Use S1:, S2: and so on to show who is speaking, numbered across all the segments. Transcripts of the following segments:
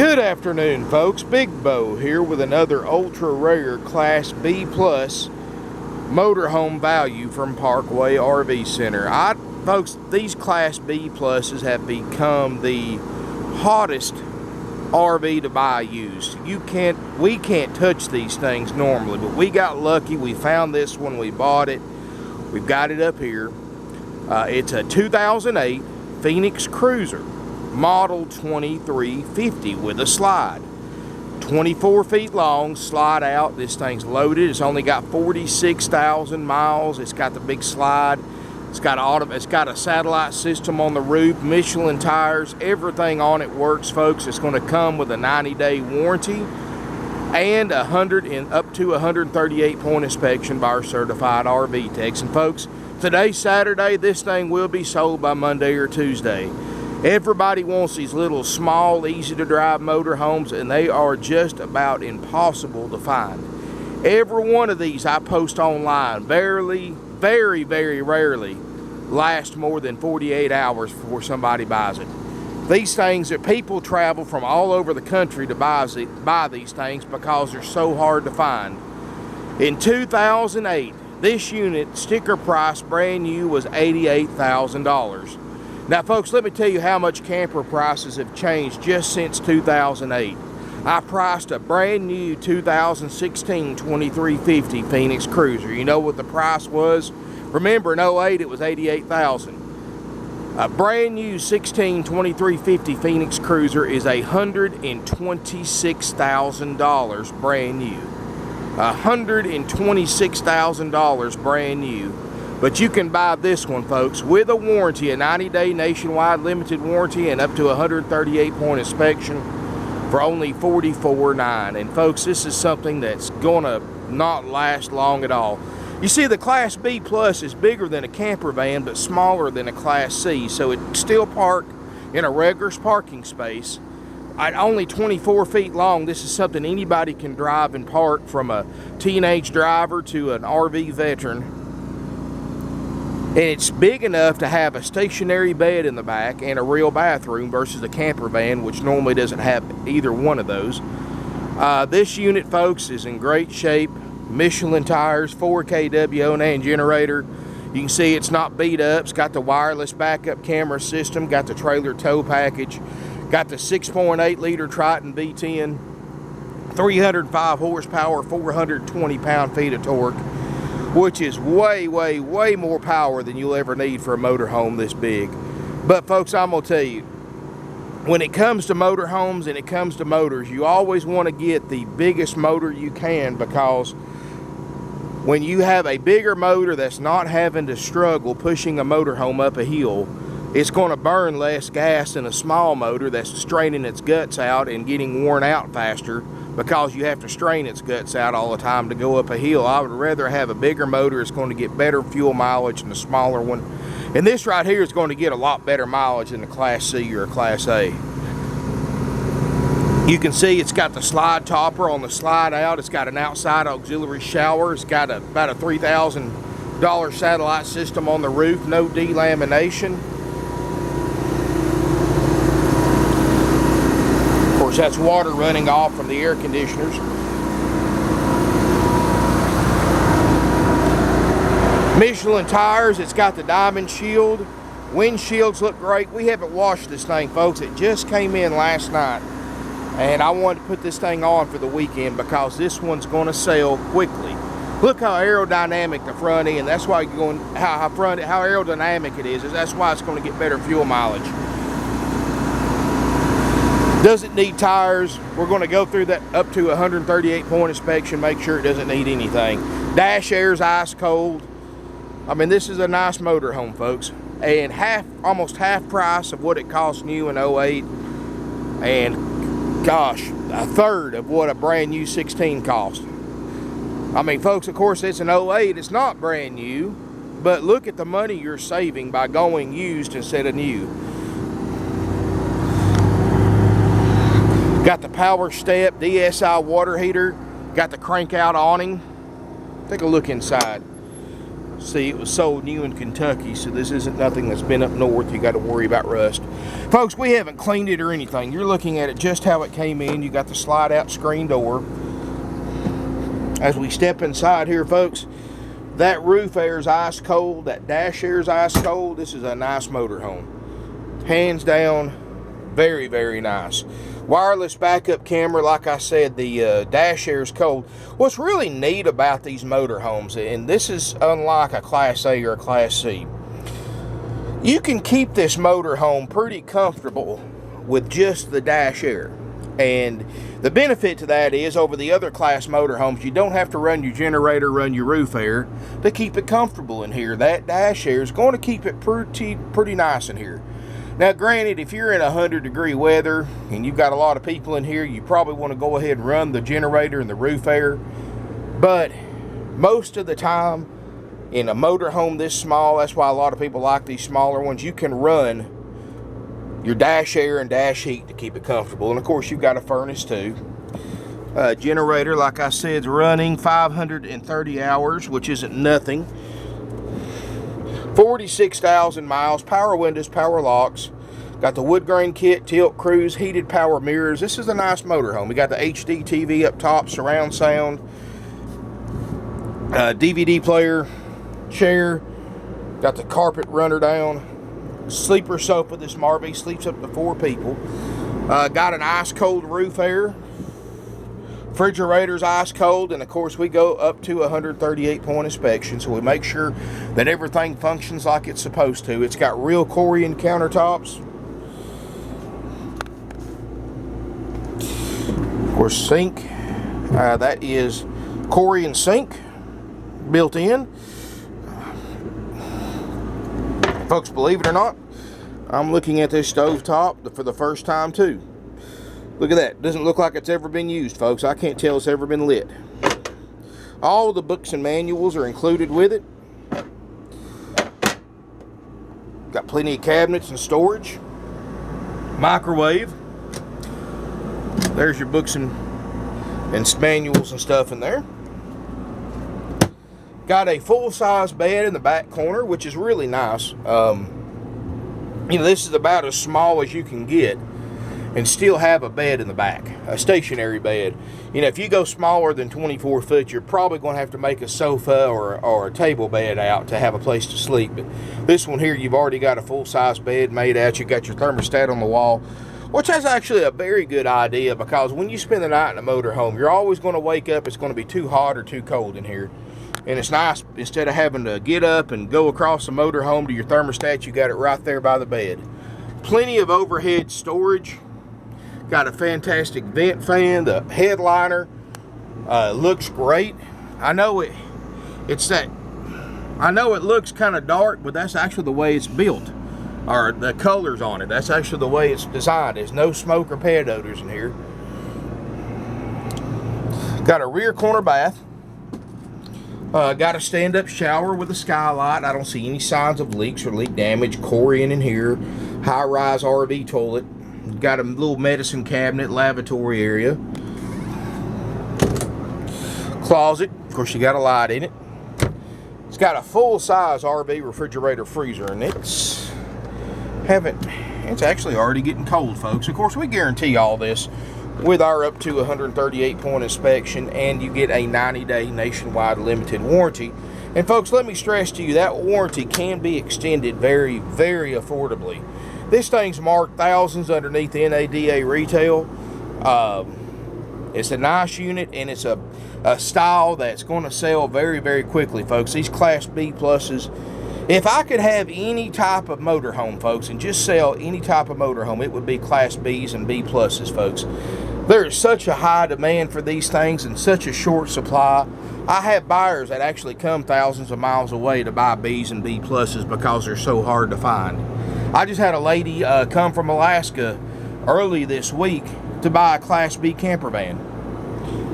S1: Good afternoon, folks. Big Bo here with another ultra rare Class B plus motorhome value from Parkway RV Center. Folks, these Class B pluses have become the hottest RV to buy used. We can't touch these things normally, but we got lucky. We found this one, we bought it. We've got it up here. It's a 2008 Phoenix Cruiser, model 2350 with a slide. 24 feet long, slide out. This thing's loaded. It's only got 46,000 miles. It's got the big slide. It's got a satellite system on the roof, Michelin tires, everything on it works, folks. It's going to come with a 90-day warranty and up to 138-point inspection by our certified RV techs. And folks, today's Saturday. This thing will be sold by Monday or Tuesday. Everybody wants these little small, easy to drive motorhomes, and they are just about impossible to find. Every one of these I post online very rarely last more than 48 hours before somebody buys it. These things, that people travel from all over the country to buy these things because they're so hard to find. In 2008, this unit, sticker price brand new, was $88,000. Now folks, let me tell you how much camper prices have changed just since 2008. I priced a brand new 2016 2350 Phoenix Cruiser. You know what the price was? Remember, in 08 it was $88,000. A brand new 16 2350 Phoenix Cruiser is $126,000 brand new. $126,000 brand new. But you can buy this one, folks, with a warranty, a 90-day nationwide limited warranty and up to 138-point inspection for only $44,900. And folks, this is something that's gonna not last long at all. You see, the Class B Plus is bigger than a camper van, but smaller than a Class C, so it can still park in a regular parking space. At only 24 feet long, this is something anybody can drive and park, from a teenage driver to an RV veteran. And it's big enough to have a stationary bed in the back and a real bathroom versus a camper van, which normally doesn't have either one of those. This unit, folks, is in great shape. Michelin tires, 4 kW Onan generator. You can see it's not beat up. It's got the wireless backup camera system, got the trailer tow package, got the 6.8 liter Triton V-10, 305 horsepower, 420 pound-feet of torque, which is way more power than you'll ever need for a motorhome this big. But folks, I'm gonna tell you, when it comes to motorhomes and it comes to motors, you always want to get the biggest motor you can, because when you have a bigger motor that's not having to struggle pushing a motorhome up a hill, it's going to burn less gas than a small motor that's straining its guts out and getting worn out faster, because you have to strain its guts out all the time to go up a hill. I would rather have a bigger motor. It's going to get better fuel mileage than a smaller one. And this right here is going to get a lot better mileage than a Class C or a Class A. You can see it's got the slide topper on the slide out. It's got an outside auxiliary shower. It's got about a $3,000 satellite system on the roof. No delamination. Of course, that's water running off from the air conditioners. Michelin tires. It's got the diamond shield. Windshields look great. We haven't washed this thing, folks. It just came in last night, and I wanted to put this thing on for the weekend because this one's going to sell quickly. Look how aerodynamic the front end. That's why you're going, how aerodynamic it is. That's why it's going to get better fuel mileage. Doesn't need tires. We're going to go through that up to 138-point inspection, make sure it doesn't need anything. Dash air's ice cold. I mean, this is a nice motorhome, folks, and almost half price of what it cost new in 08, and gosh, a third of what a brand new 16 cost. I mean, folks, of course, it's an 08. It's not brand new, but look at the money you're saving by going used instead of new. Got the power step, DSI water heater, got the crank out awning. Take a look inside. See, it was sold new in Kentucky, so this isn't nothing that's been up north. You got to worry about rust. Folks, we haven't cleaned it or anything. You're looking at it just how it came in. You got the slide out screen door. As we step inside here, folks, that roof air is ice cold. That dash air is ice cold. This is a nice motorhome. Hands down, very, very nice. Wireless backup camera, like I said, the dash air is cold. What's really neat about these motorhomes, and this is unlike a Class A or a Class C, you can keep this motorhome pretty comfortable with just the dash air. And the benefit to that is, over the other class motorhomes, you don't have to run your generator, run your roof air to keep it comfortable in here. That dash air is going to keep it pretty nice in here. Now, granted, if you're in 100-degree weather and you've got a lot of people in here, you probably want to go ahead and run the generator and the roof air. But most of the time, in a motorhome this small, that's why a lot of people like these smaller ones, you can run your dash air and dash heat to keep it comfortable. And of course, you've got a furnace too. Generator, like I said, is running 530 hours, which isn't nothing. 46,000 miles, power windows, power locks. Got the wood grain kit, tilt cruise, heated power mirrors. This is a nice motorhome. We got the HD TV up top, surround sound, DVD player, chair. Got the carpet runner down. Sleeper sofa. This Marby sleeps up to 4 people. Got an ice cold roof air. Refrigerator's ice cold, and of course we go up to a 138-point inspection, so we make sure that everything functions like it's supposed to. It's got real Corian countertops. Of course, sink. That is Corian sink built in. Folks, believe it or not, I'm looking at this stove top for the first time too. Look at that. Doesn't look like it's ever been used, folks. I can't tell it's ever been lit. All the books and manuals are included with it. Got plenty of cabinets and storage. Microwave. There's your books and manuals and stuff in there. Got a full-size bed in the back corner, which is really nice. You know, this is about as small as you can get and still have a bed in the back, a stationary bed. You know, if you go smaller than 24 foot, you're probably going to have to make a sofa or a table bed out to have a place to sleep. But this one here, you've already got a full-size bed made out. You got your thermostat on the wall, which is actually a very good idea, because when you spend the night in a motorhome, you're always going to wake up, it's going to be too hot or too cold in here. And it's nice, instead of having to get up and go across the motorhome to your thermostat, you got it right there by the bed. Plenty of overhead storage. Got a fantastic vent fan. The headliner looks great. I know it looks kind of dark, but that's actually the way it's built, or the colors on it. That's actually the way it's designed. There's no smoke or pet odors in here. Got a rear corner bath. Got a stand-up shower with a skylight. I don't see any signs of leaks or leak damage. Corian in here. High-rise RV toilet. Got a little medicine cabinet, lavatory area. Closet. Of course, you got a light in it. It's got a full-size RV refrigerator freezer, and it's actually already getting cold, folks. Of course, we guarantee all this with our up to 138-point inspection, and you get a 90-day nationwide limited warranty. And folks, let me stress to you, that warranty can be extended very, very affordably. This thing's marked thousands underneath the NADA retail. It's a nice unit, and it's a style that's going to sell very, very quickly, folks. These Class B pluses. If I could have any type of motorhome, folks, and just sell any type of motorhome, it would be Class Bs and B pluses, folks. There is such a high demand for these things and such a short supply. I have buyers that actually come thousands of miles away to buy Bs and B pluses because they're so hard to find. I just had a lady come from Alaska early this week to buy a Class B camper van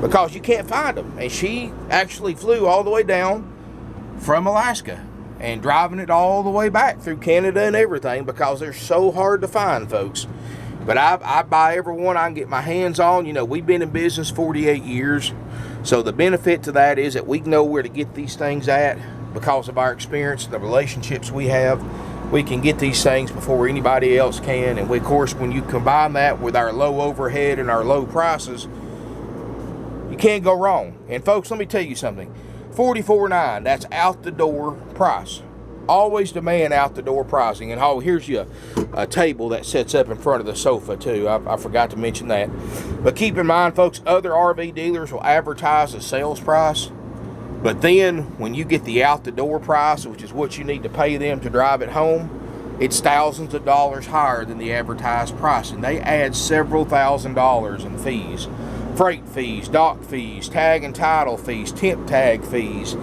S1: because you can't find them. And she actually flew all the way down from Alaska and driving it all the way back through Canada and everything because they're so hard to find, folks. But I buy every one I can get my hands on. You know, we've been in business 48 years. So the benefit to that is that we know where to get these things at because of our experience and the relationships we have, we can get these things before anybody else can. And we, of course, when you combine that with our low overhead and our low prices, you can't go wrong. And folks, let me tell you something. $44.9, that's out the door price. Always demand out the door pricing. And oh, here's you a table that sets up in front of the sofa too. I forgot to mention that. But keep in mind, folks, other RV dealers will advertise a sales price. But then when you get the out the door price, which is what you need to pay them to drive it home, it's thousands of dollars higher than the advertised price. And they add several $1,000s in fees. Freight fees, dock fees, tag and title fees, temp tag fees,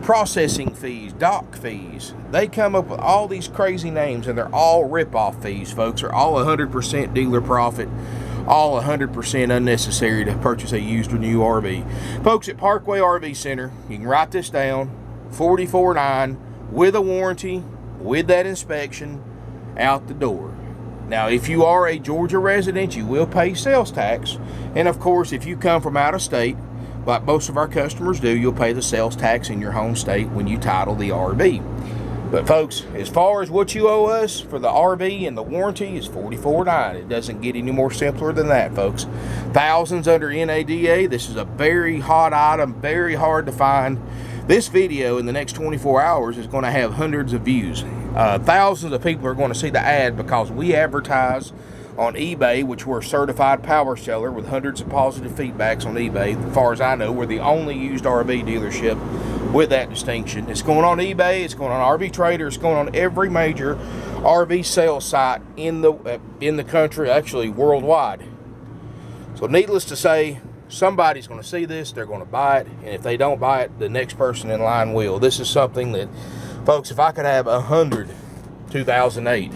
S1: processing fees, dock fees. They come up with all these crazy names, and they're all rip-off fees, folks. They're all 100% dealer profit, all 100% unnecessary to purchase a used or new RV. Folks, at Parkway RV Center, you can write this down, $44.9 with a warranty, with that inspection, out the door. Now, if you are a Georgia resident, you will pay sales tax. And of course, if you come from out of state, like most of our customers do, you'll pay the sales tax in your home state when you title the RV. But folks, as far as what you owe us for the RV and the warranty is $44.9. It doesn't get any more simpler than that, folks. Thousands under NADA. This is a very hot item, very hard to find. This video in the next 24 hours is going to have hundreds of views. Thousands of people are going to see the ad because we advertise on eBay, which we're a certified power seller with hundreds of positive feedbacks on eBay. As far as I know, we're the only used RV dealership with that distinction. It's going on eBay, it's going on RV Trader, it's going on every major RV sales site in the country, actually worldwide. So needless to say, somebody's going to see this, they're going to buy it, and if they don't buy it, the next person in line will. This is something that, folks, if I could have 100 2008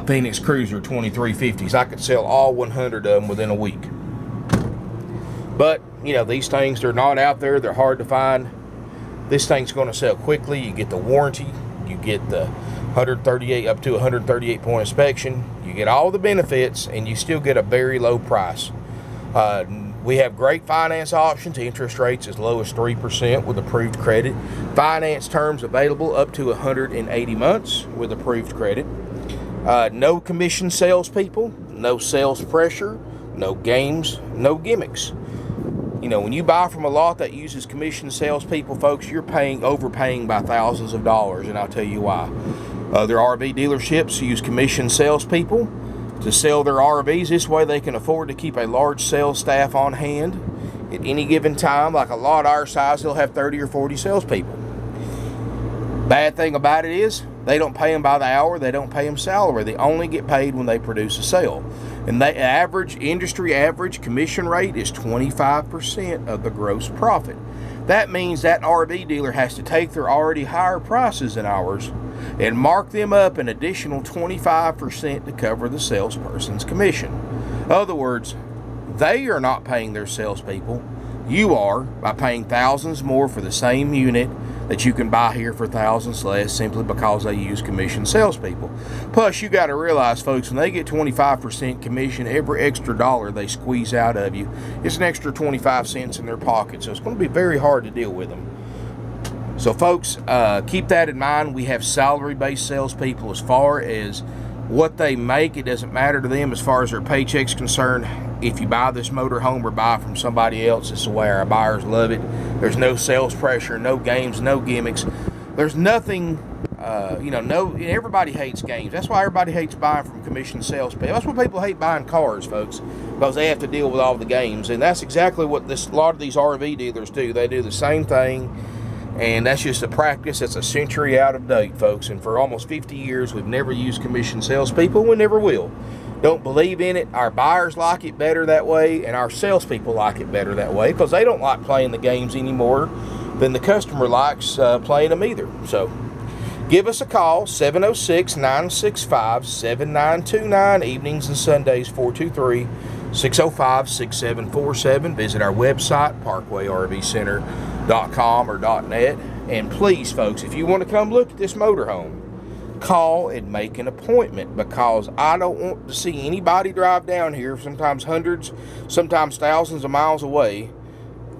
S1: Phoenix Cruiser 2350s, I could sell all 100 of them within a week. But, you know, these things, they're not out there, they're hard to find. This thing's going to sell quickly. You get the warranty, you get the 138 up to 138 point inspection, you get all the benefits, and you still get a very low price. We have great finance options, interest rates as low as 3% with approved credit. Finance terms available up to 180 months with approved credit. No commission salespeople, no sales pressure, no games, no gimmicks. You know, when you buy from a lot that uses commission salespeople, folks, you're overpaying by thousands of dollars, and I'll tell you why. Other RV dealerships use commission salespeople to sell their RVs. This way they can afford to keep a large sales staff on hand at any given time. Like a lot our size, they'll have 30 or 40 salespeople. Bad thing about it is they don't pay them by the hour, they don't pay them salary. They only get paid when they produce a sale. And the industry average commission rate is 25% of the gross profit. That means that RV dealer has to take their already higher prices than ours and mark them up an additional 25% to cover the salesperson's commission. In other words, they are not paying their salespeople. You are, by paying thousands more for the same unit that you can buy here for thousands less simply because they use commission salespeople. Plus, you got to realize, folks, when they get 25% commission, every extra dollar they squeeze out of you is an extra 25 cents in their pocket. So it's going to be very hard to deal with them. So, folks, keep that in mind. We have salary-based salespeople. As far as what they make, it doesn't matter to them as far as their paycheck's concerned. If you buy this motorhome or buy from somebody else, it's the way our buyers love it. There's no sales pressure, no games, no gimmicks. There's nothing, everybody hates games. That's why everybody hates buying from commission salespeople. That's why people hate buying cars, folks, because they have to deal with all the games. And that's exactly what a lot of these RV dealers do. They do the same thing. And that's just a practice that's a century out of date, folks. And for almost 50 years, we've never used commission salespeople. We never will. Don't believe in it. Our buyers like it better that way, and our salespeople like it better that way because they don't like playing the games anymore than the customer likes playing them either. So give us a call, 706-965-7929, evenings and Sundays, 423-605-6747. Visit our website, parkway.rvcenter.com or .net. And please, folks, if you want to come look at this motorhome, call and make an appointment, because I don't want to see anybody drive down here, sometimes hundreds, sometimes thousands of miles away,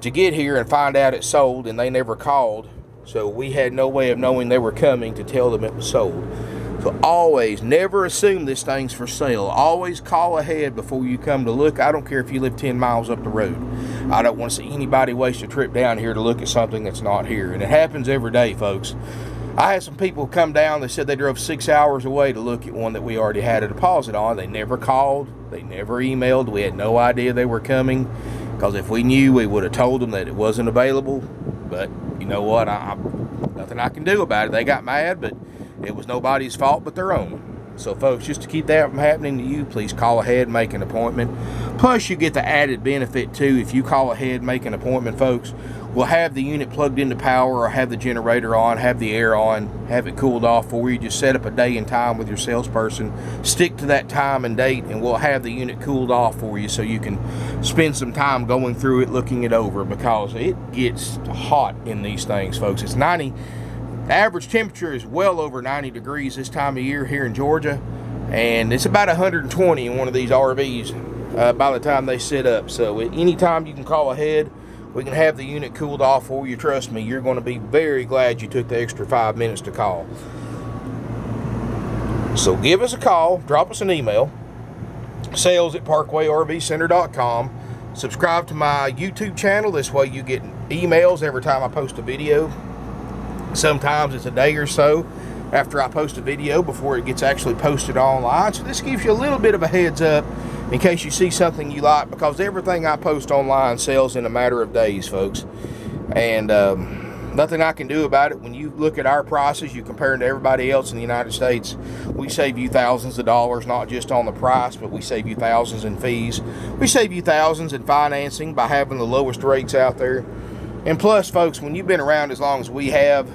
S1: to get here and find out it's sold and they never called So we had no way of knowing they were coming to tell them it was sold. So always, never assume this thing's for sale. Always call ahead before you come to look. I don't care if you live 10 miles up the road. I don't want to see anybody waste a trip down here to look at something that's not here. And it happens every day, folks. I had some people come down. They said they drove 6 hours away to look at one that we already had a deposit on. They never called. They never emailed. We had no idea they were coming. Because if we knew, we would have told them that it wasn't available. But you know what? Nothing I can do about it. They got mad, but it was nobody's fault but their own. So folks, just to keep that from happening to you, please call ahead and make an appointment. Plus you get the added benefit too. If you call ahead, make an appointment, folks, we'll have the unit plugged into power, or have the generator on, have the air on, have it cooled off for you. Just set up a day and time with your salesperson, stick to that time and date, and we'll have the unit cooled off for you so you can spend some time going through it, looking it over, because it gets hot in these things, folks. It's 90. The average temperature is well over 90 degrees this time of year here in Georgia, and it's about 120 in one of these RVs by the time they sit up. So anytime you can call ahead, we can have the unit cooled off for you. Trust me, you're going to be very glad you took the extra 5 minutes to call. So give us a call, drop us an email, sales@parkwayrvcenter.com. Subscribe to my YouTube channel. This way you get emails every time I post a video. Sometimes it's a day or so after I post a video before it gets actually posted online. So this gives you a little bit of a heads up in case you see something you like, because everything I post online sells in a matter of days, folks. And nothing I can do about it. When you look at our prices, you compare them to everybody else in the United States, we save you thousands of dollars, not just on the price, but we save you thousands in fees. We save you thousands in financing by having the lowest rates out there. And plus, folks, when you've been around as long as we have,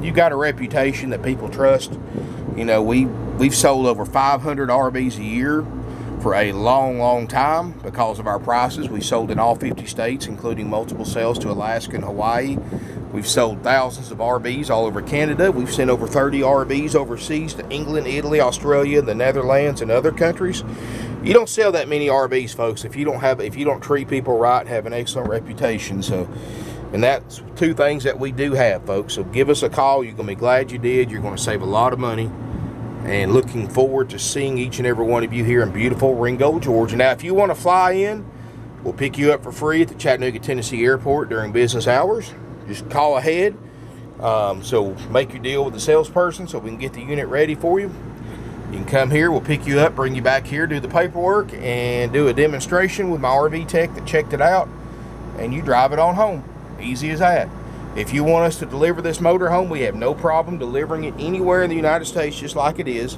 S1: you've got a reputation that people trust. You know, we've sold over 500 RVs a year for a long time because of our prices. We sold in all 50 states, including multiple sales to Alaska and Hawaii. We've sold thousands of RVs all over Canada. We've sent over 30 RVs overseas to England, Italy, Australia, the Netherlands, and other countries. You don't sell that many RVs, folks, if you don't treat people right and have an excellent reputation. So, and that's two things that we do have, folks. So give us a call. You're going to be glad you did. You're going to save a lot of money. And looking forward to seeing each and every one of you here in beautiful Ringgold, Georgia. Now, if you want to fly in, we'll pick you up for free at the Chattanooga, Tennessee airport during business hours. Just call ahead. So make your deal with the salesperson so we can get the unit ready for you. You can come here, we'll pick you up, bring you back here, do the paperwork, and do a demonstration with my RV tech that checked it out, and you drive it on home. Easy as that. If you want us to deliver this motor home, we have no problem delivering it anywhere in the United States, just like it is.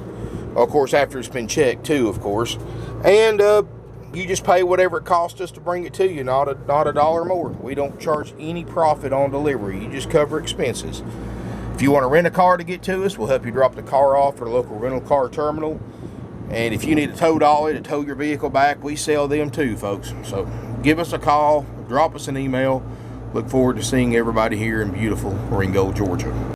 S1: Of course, after it's been checked too, of course. And you just pay whatever it costs us to bring it to you, not a dollar more. We don't charge any profit on delivery. You just cover expenses. If you want to rent a car to get to us, we'll help you drop the car off at a local rental car terminal. And if you need a tow dolly to tow your vehicle back, we sell them too, folks. So give us a call, drop us an email. Look forward to seeing everybody here in beautiful Ringgold, Georgia.